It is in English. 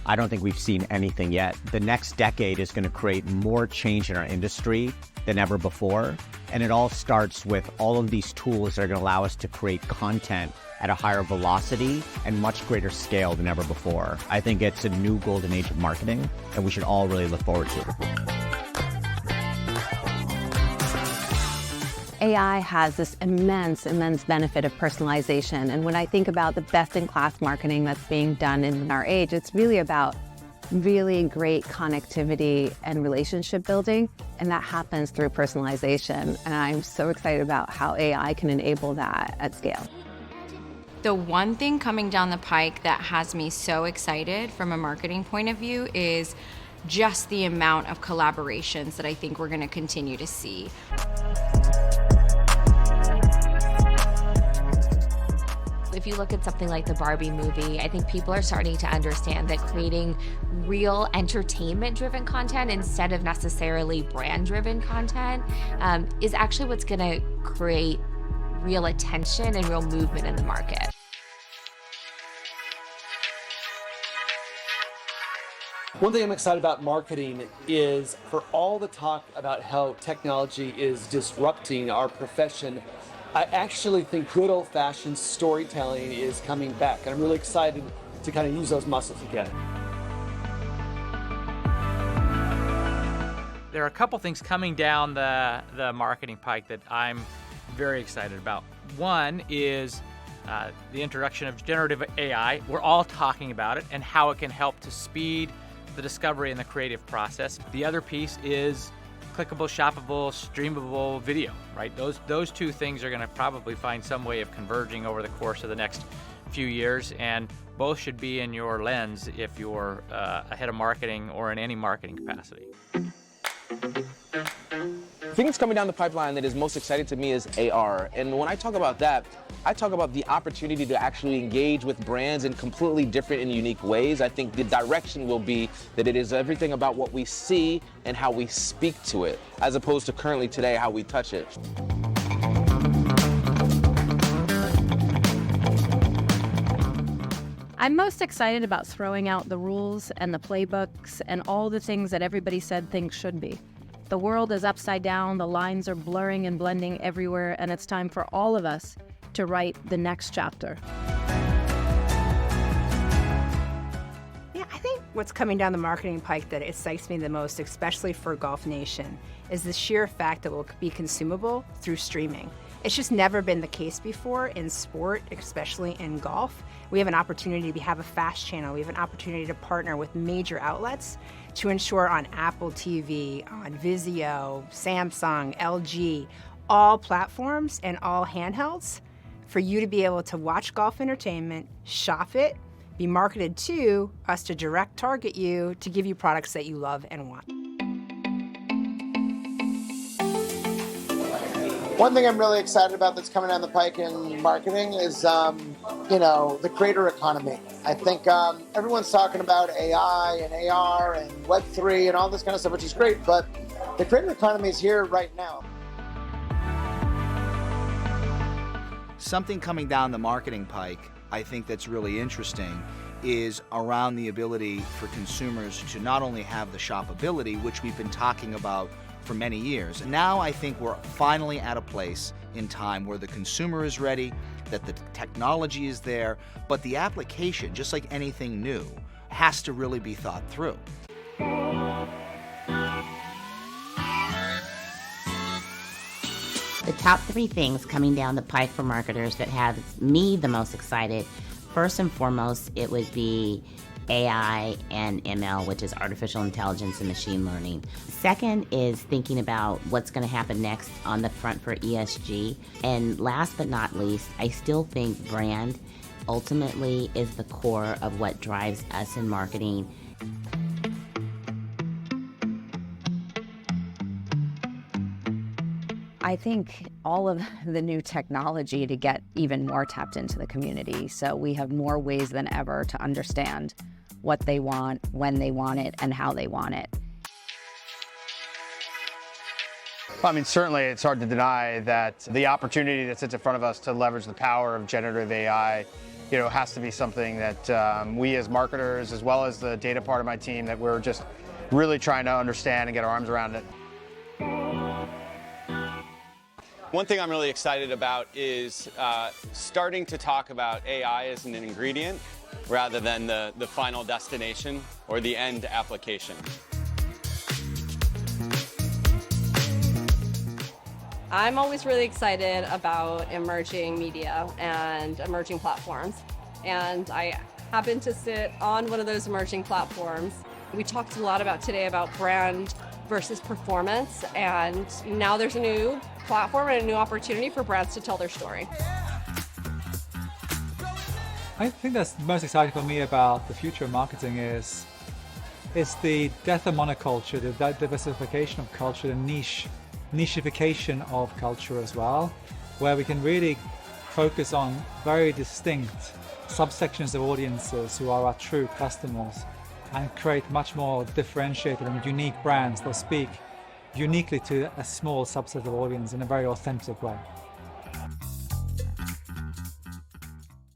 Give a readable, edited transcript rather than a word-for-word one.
I don't think we've seen anything yet. The next decade is going to create more change in our industry than ever before. And it all starts with all of these tools that are going to allow us to create content at a higher velocity and much greater scale than ever before. I think it's a new golden age of marketing, and we should all really look forward to it. AI has this immense benefit of personalization. And when I think about the best-in-class marketing that's being done in our age, it's really about really great connectivity and relationship building, and that happens through personalization. And I'm so excited about how AI can enable that at scale. The one thing coming down the pike that has me so excited from a marketing point of view is just the amount of collaborations that I think we're going to continue to see. If you look at something like the Barbie movie, I think people are starting to understand that creating real entertainment-driven content instead of necessarily brand-driven content is actually what's going to create real attention and real movement in the market. One thing I'm excited about marketing is for all the talk about how technology is disrupting our profession, I actually think good old-fashioned storytelling is coming back, and I'm really excited to kind of use those muscles again. There are a couple things coming down the marketing pike that I'm very excited about. One is the introduction of generative AI. We're all talking about it and how it can help to speed the discovery and the creative process. The other piece is clickable, shoppable, streamable video, right? Those two things are going to probably find some way of converging over the course of the next few years, and both should be in your lens if you're a head of marketing or in any marketing capacity. The thing that's coming down the pipeline that is most exciting to me is AR. And when I talk about that, I talk about the opportunity to actually engage with brands in completely different and unique ways. I think the direction will be that it is everything about what we see and how we speak to it, as opposed to currently today how we touch it. I'm most excited about throwing out the rules and the playbooks and all the things that everybody said things should be. The world is upside down, the lines are blurring and blending everywhere, and it's time for all of us to write the next chapter. Yeah, I think what's coming down the marketing pike that excites me the most, especially for Golf Nation, is the sheer fact that it will be consumable through streaming. It's just never been the case before in sport, especially in golf. We have an opportunity to have a fast channel. We have an opportunity to partner with major outlets to ensure on Apple TV, on Vizio, Samsung, LG, all platforms and all handhelds, for you to be able to watch golf entertainment, shop it, be marketed to us to direct target you to give you products that you love and want. One thing I'm really excited about that's coming down the pike in marketing is, the creator economy. I think everyone's talking about AI and AR and Web3 and all this kind of stuff, which is great, but the creator economy is here right now. Something coming down the marketing pike, I think that's really interesting, is around the ability for consumers to not only have the shoppability, which we've been talking about for many years. Now I think we're finally at a place in time where the consumer is ready, that the technology is there, but the application, just like anything new, has to really be thought through. The top 3 things coming down the pike for marketers that have me the most excited, first and foremost, it would be AI and ML, which is artificial intelligence and machine learning. Second is thinking about what's going to happen next on the front for ESG. And last but not least, I still think brand ultimately is the core of what drives us in marketing. I think all of the new technology to get even more tapped into the community. So we have more ways than ever to understand what they want, when they want it, and how they want it. Well, I mean, certainly it's hard to deny that the opportunity that sits in front of us to leverage the power of generative AI has to be something that we as marketers, as well as the data part of my team, that we're just really trying to understand and get our arms around it. One thing I'm really excited about is starting to talk about AI as an ingredient rather than the final destination or the end application. I'm always really excited about emerging media and emerging platforms. And I happen to sit on one of those emerging platforms. We talked a lot today about brand versus performance, and now there's a new platform and a new opportunity for brands to tell their story. I think that's most exciting for me about the future of marketing is the death of monoculture, the diversification of culture, the nichification of culture as well, where we can really focus on very distinct subsections of audiences who are our true customers and create much more differentiated and unique brands that speak uniquely to a small subset of audience in a very authentic way.